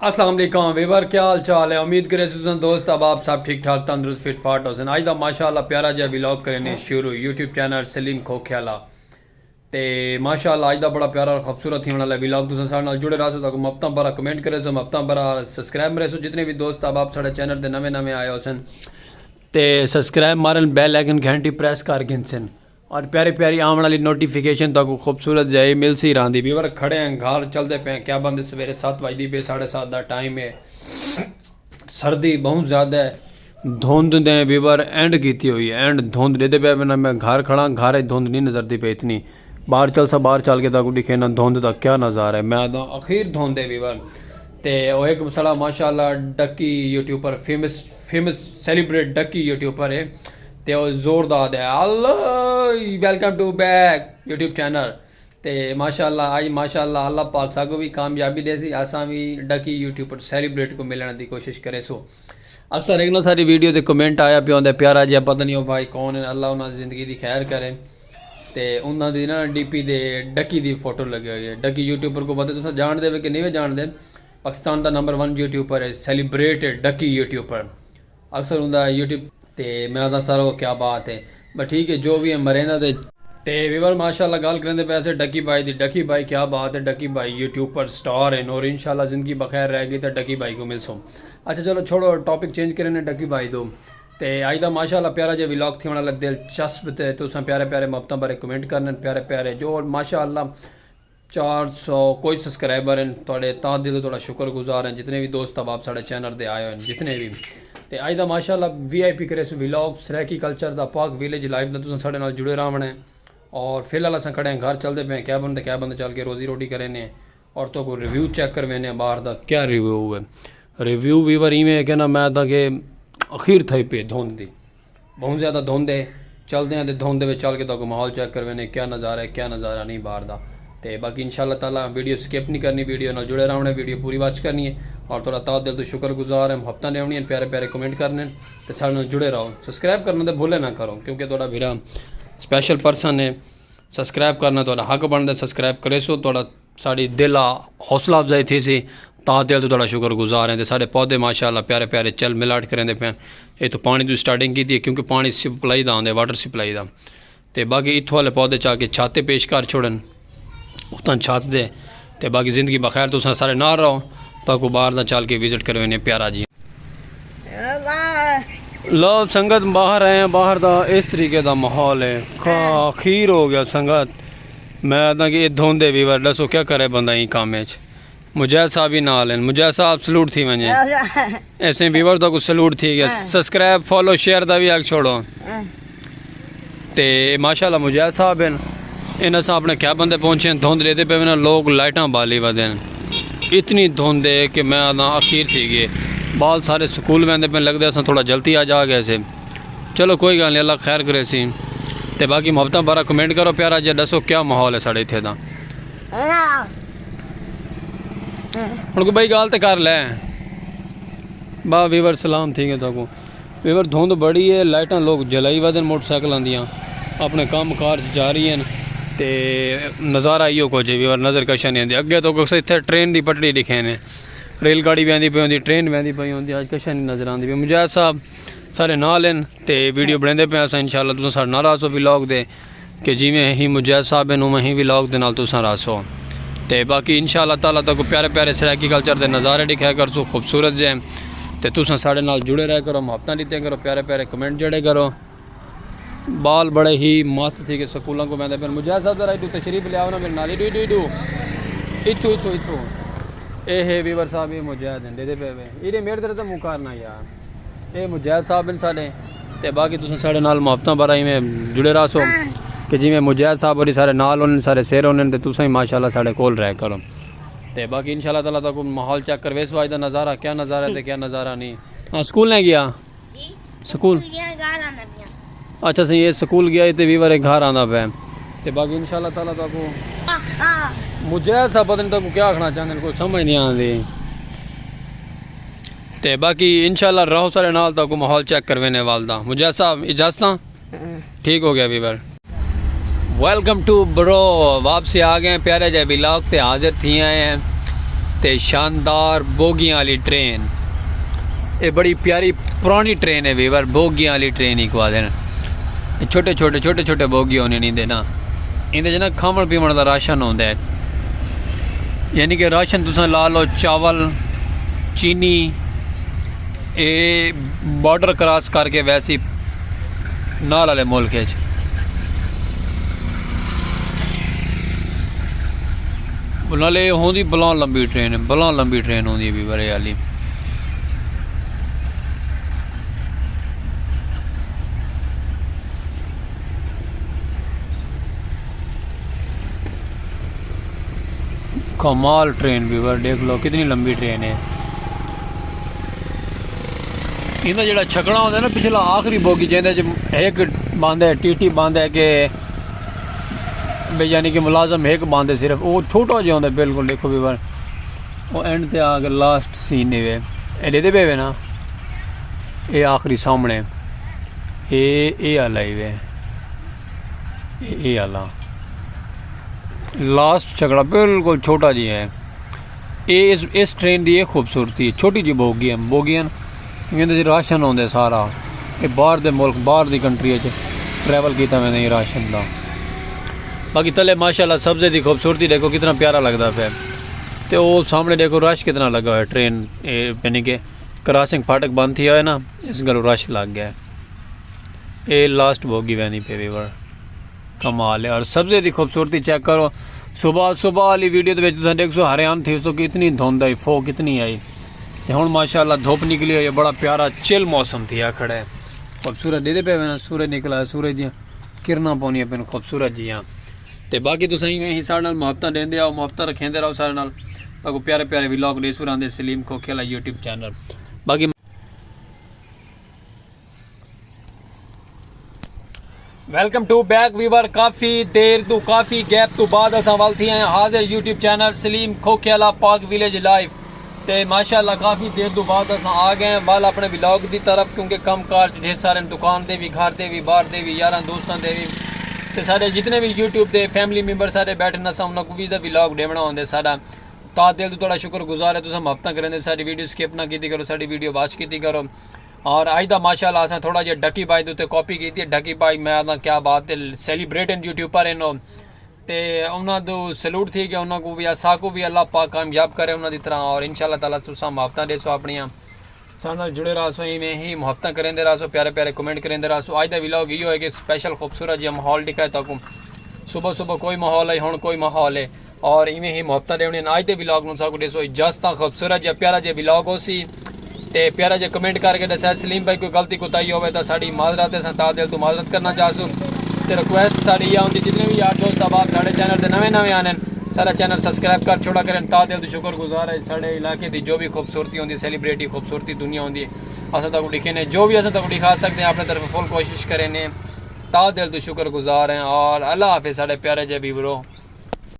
अस्सलाम वालेकुम वीवर, क्या हाल चाल है। उम्मीद करे सुन दोस्त अब आप सब ठीक ठाक तंदुरुस्त फिट फाट हो सन। अज का माशाअल्लाह प्यारा जिहा व्लॉग करने शुरू यूट्यूब चैनल सलीम खोख्याला ते माशाअल्लाह अज का बड़ा प्यारा और खूबसूरत ही वाला व्लॉग तुम सारे नाल जुड़े रहो तक मफ्ता बरा कमेंट करे सो मफ्ता बरा सब्सक्राइब करे सो। जितने भी दोस्त अब आप साढ़े चैनल के नवे नवे आए हो सन ते सब्सक्राइब मारन बैल आइकन घंटी प्रेस कर गिन सन और प्यारी प्यारी आने वाली नोटिफिकेशन तक खूबसूरत जाए मिल सी रही। व्यूवर खड़े हैं घर चलते पे क्या बंदे सवेरे 7 बजती पे 7:30 का टाइम है। सर्दी बहुत ज़्यादा है, धुंध ने व्यूवर एंड की हुई है। एंड धुंध देते पे ना मैं घर खड़ा घर धुंध नहीं नजरती पे इतनी। बाहर चल के तक दिखे ना धुंध का क्या नज़ारा है। मैं अखीर धुंध है व्यूवर ते वो एक साड़ा माशाल्लाह डक्की यूट्यूबर फेमस सेलिब्रेट डक्की यूट्यूबर है ते जोरदार है। अल्लाह welcome to back YouTube channel ते माशाल्लाह आज माशाल्लाह अल्लाह पाक सागो भी कामयाबी दे सी असा भी डकी यूट्यूबर सेलिब्रेट को मिलने की कोशिश करे सो। अक्सर एक ना सारी वीडियो ते कमेंट आया पे आंदा प्यारा जिहा पता नहीं वो भाई कौन है, अल्लाह उन्होंने जिंदगी की खैर करे ते उन्होंने ना डीपी दे डकी की फोटो लगी हुई है। डकी यूट्यूबर को पता तुम जानते हो कि नहीं जानते, पाकिस्तान का नंबर 1 यूट्यूबर है, सेलिब्रेटेड डकी यूट्यूबर। अक्सर उनका यूट्यूब ते मैं आता सारा क्या बात है बस ठीक है जो भी है मरेंदा ते व्यूवर माशाल्लाह गल करें पैसे डकी भाई दी। डकी भाई क्या बात है, डकी भाई यूट्यूबर स्टार है और इंशाल्लाह ज़िंदगी बखैर रहेगी तो डकी भाई को मिल सो। अच्छा चलो छोड़ो टॉपिक चेंज करें डकी भाई दो ते अज का माशाल्लाह प्यारा जो व्लॉग थी वाला दिलचस्प ते तुस प्यारे प्यारे मफ्ता बारे कमेंट करने प्यारे प्यारे जो माशाल्लाह 400 कोई सब्सक्राइबर हैं थोड़े ता दिल थोड़ा शुक्रगुजार हैं। जितने भी दोस्त अब आप साढ़े चैनल दे आए हैं जितने भी ते अज का माशाल्लाह VIP करे सो व्लॉग सराकी कल्चर का पाक विलेज लाइफ का तुम साढ़े नाल जुड़े रहना है। और फिलहाल अस खड़े हैं घर चलते पे क्या बंदे चल के रोजी रोटी करें और तो कोई रिव्यू चेक करवेने बाहर का क्या रिव्यू है। रिव्यू व्यूवर इवें है कि ना मैं तो कि अखीर थी पे धुंध की बहुत ज़्यादा धुंध है। चलते हैं तो धुंध में चल के तो माहौल चेक करवेने क्या नज़ारा है क्या नज़ारा नहीं बाहर का। तो बाकी इंशाल्लाह ताला वीडियो स्किप नहीं करनी, वीडियो नाल जुड़े रहना, वीडियो पूरी वॉच करनी है और थोड़ा ता दिल तो शुक्रगुजार है हफ्ता ने आनी है प्यारे प्यारे कमेंट करने तो सारे नाल जुड़े रहो। सब्सक्राइब करना तो भूले ना करो क्योंकि थोड़ा मेरा स्पैशल पर्सन है। सब्सक्राइब करना थोड़ा हक बनता, सब्सक्राइब करे सो थोड़ा साड़ी दिल हौसला अफजाई थी सी ता दिल तो थोड़ा शुक्रगुजार हैं। तो सारे पौधे माशाल्लाह प्यारे प्यारे चल मिलाट करेंदे पे। ये तो पानी की स्टार्टिंग की थी क्योंकि पानी सप्लाई का आंदा वाटर सप्लाई का। तो बाकी इत्थों वाले पौधे चाह के छाते पेश कर छोड़न उतना छत दे ते बाकी ज़िंदगी बखैर तुस सारे ना रहो ताकि बाहर का चल के विजिट करवेने प्यारा जी। लो संगत बाहर आए हैं, बाहर का इस तरीके का माहौल है खीर हो गया संगत। मैं आता कि धोंदे व्यूवर दसो क्या करे बंदा ही काम मुजाहिद साहब ही नाल हैं। मुजाहिद साहब सलूट थी वने ऐसे व्यूवर तो कुछ सलूट थी गया। सब्सक्राइब फॉलो शेयर का भी आग छोड़ो ते माशाल्लाह मुजाहिद साहब हैं इन अस अपने क्या बंदे पहुँचे हैं। धुंध लेते पे ना लोग लाइटा बाली वदे इतनी धुंध है कि मैं आना अखीर थी गए बाल सारे स्कूल वहदे पे लगते अस थोड़ा जल्दी आ जा गए से। चलो कोई गल नहीं अल्लाह खैर करे सी ते बाकी मोहब्बत बारा कमेंट करो प्यारा जी दसो क्या माहौल है साढ़े इत्थे दा। हुण कोई भाई गल तो कर लै बा वीवर सलाम ठीक है तो वीवर धुंध बड़ी है लाइटा लोग जलाई वदन मोटरसाइकिल दियाँ अपने काम कार जा रही हैं ते नज़ारा इो कुछ है व्यूवर नज़र कशा नहीं आती। अगे तो इतने ट्रेन की पटड़ी दिखे ने रेलगाड़ी वहदी पी होंगी ट्रेन वहदी पई होंगी अज कशा नहीं नज़र आती। मुजाहिद साहब सारे नाल हैं ते वीडियो बनाते पे अस इंशाल्लाह तुम साढ़े नाल रासो व्लॉग दे कि जिमें ही मुजाहिद साहब हैं उमें ही व्लॉग दे नाल तुसां रासो ते बाकी इंशाल्लाह ताला तक प्यारे प्यारे सराकी कल्चर के नज़ारे दिखाया कर सो खूबसूरत जे ते तुसां साढ़े नाल जुड़े रह करो मोहब्बत दीते करो प्यारे प्यारे कमेंट जड़े करो। बाल बड़े ही मस्त थी कि स्कूलों को मैं मुजाहिद साहब जरा इतू तशरीफ ले आओ ना मेरे नाल इतू इतू इतू ये वीवर साहब ये मुजाहिद हैं दे पे ये मेरे तरह तो मुकारना यार ये मुजाहिद साहब हैं साढ़े ते बाकी तुम साढ़े नाल मोहब्बत बारा में जुड़े रहो कि जिमें मुजाहिद साहब और सारे नाल होने सारे शेर होने तो तुम ही माशाल्लाह साढ़े कोल रह करो तो बाकी इंशाल्लाह ताला तक माहौल चेक कर वेस वाज का नज़ारा क्या नज़ारा है क्या नज़ारा नहीं। हाँ स्कूल नहीं गया स्कूल अच्छा सही ये स्कूल गया तो वीवर घर आना पे तो बाकी इंशाल्लाह ताला तक मुजाहिद साहब पता नहीं तक क्या आखना चाहते कोई समझ नहीं आती तो बाकी इंशाल्लाह रहो सारे नाल तक माहौल चेक करवेने वालदा। मुजाहिद साहब इजाज़त ठीक हो गया वीवर। वेलकम टू ब्रो वापसी आ गए प्यारे जय व्लॉग ते हाजिर थी आए हैं ते शानदार बोगियां वाली ट्रेन। ये बड़ी प्यारी पुरानी ट्रेन है वीवर, बोगियां वाली ट्रेन ही कहते हैं। छोटे छोटे बोगी होने नहीं देना, इंदे ना खावन पीवन का राशन होंदा है, यानी कि राशन तुसा ला लो चावल चीनी, ये बॉर्डर क्रॉस करके वैसी नाल वाले मुल्क है। नाले होंदी बला लंबी ट्रेन, बला लंबी ट्रेन होंदी भी बरे वाली। कमाल ट्रेन भी वर, देख लो कितनी लंबी ट्रेन है। इनका जो छकड़ा होता है ना पिछला आखिरी बोगी, जिंदे एक बंद है टीटी बंद है कि यानी कि मुलाजम एक बंद है सिर्फ, वो छोटा जो होता है बिल्कुल। देखो भी बार वो एंड ते आके लास्ट सीन है एडे दे पे ना, ये आखिरी सामने ये आला ही वे, ये आला लास्ट छकड़ा बिल्कुल छोटा जी है। ये इस ट्रेन की ये खूबसूरती है, छोटी जी बोगी है, बोगियां इहदे राशन होंदे सारा। ये बाहर दे मुल्क बाहर दी कंट्री ट्रैवल किया मैंने राशन का। बाकी तले माशाल्लाह सब्ज़े की खूबसूरती देखो कितना प्यारा लगता पे। तो वो सामने देखो रश कितना लगा हुआ है ट्रेन, यानी कि क्रॉसिंग फाटक बंद थी है ना, इस गल रश लग गया है। ये लास्ट बोगी वैनी पे वीवर, कमाल है। और सब्ज़े की खूबसूरती चेक करो, सुबह वाली वीडियो तो देखो हरियाण थी उसको कितनी धुंध आई, फो कितनी आई, तो हूँ माशाल्लाह धुप निकली हुई है, बड़ा प्यारा चिल मौसम थी खड़ा है। खूबसूरत दे पे ना सूरज निकला है, सूरज दियाँ किरणा पौनियां पे खूबसूरत जियाँ। तो बाकी तुम ही साढ़े मुहब्बत देंदे आओ, मुहब्बत रखेंदे रहो सारे नाल। ताकि प्यारे प्यारे व्लॉग देसुर आंदे सलीम खोखेला यूट्यूब चैनल। बाकी वेलकम टू बैक वीवर, काफ़ी देर तो काफ़ी गैप तो बाद असां वल थी आए हाजिर यूट्यूब चैनल सलीम खोखेला पाक विलेज लाइव। तो माशाल्लाह काफ़ी देर तो बाद अस आ गए वाल अपने व्लॉग की तरफ, क्योंकि कम कार ढेर सारे दुकान दे भी, घर दे भी, बाहर दे भी, यार दोस्तों दे भी, तो सारे जितने भी यूट्यूब के फैमिली मैंबर सारे बैठे न उन्होंने भी व्लॉग देवना होंगे। सारा ता दिल तो थोड़ा शुक्रगुजार है, तुम मुहब्बत करेंगे, सारी वीडियो स्किप ना की करो, सारी वीडियो वॉच की करो। और अज का माशाल्लाह असें थोड़ा जिहा डकी भाई उत्ते कॉपी की है। डकी भाई मैं क्या बात है, सैलीब्रेटिंग यूट्यूबर इन, तो उन्होंने सलूट थी कि उन्होंने भी साकू भी अल्लाह पाक कामयाब करे उन्होंने तरह। और इंशाल्लाह ताला तुसा मुहब्बत देसो अपनिया सारे जुड़े रहो, इवें ही मुहब्बत करेंदे रहो, प्यारे प्यारे कमेंट करेंदे रहो। अज का व्लॉग यो है कि स्पेशल खूबसूरत जो माहौल दिखाए तक सुबह कोई माहौल है, हूँ कोई माहौल है, और इवें ही मुहब्बत देनी। अज के व्लॉग में सबको देसो इजाजत, खूबसूरत जो प्यारा जो व्लॉग हो सी, तो प्यारा जो कमेंट करके दसा सलीम भाई कोई गलती कोताही हो तो साड़ी माजरत है, ता दिल तो माजरत करना चाहसूँ। तो रिक्वेस्ट साड़ी यह होंगी जितने भी यार दोस्त अब साढ़े चैनल के नवे आने सारा चैनल सबसक्राइब कर छोड़ा करें, ता दिल तो शुक्रगुजार है। साढ़े इलाके की जो भी खूबसूरती होंगी, सैलीब्रिटी खूबसूरती दुनिया होंगी, अस तक दिखे ने जो भी अस तक दिखा सकते हैं, अपने तरफ फुल कोशिश करें, ता दिल तो शुक्रगुजार हैं। और अल्लाह हाफिज़ साढ़े प्यारे जे भी ब्रो।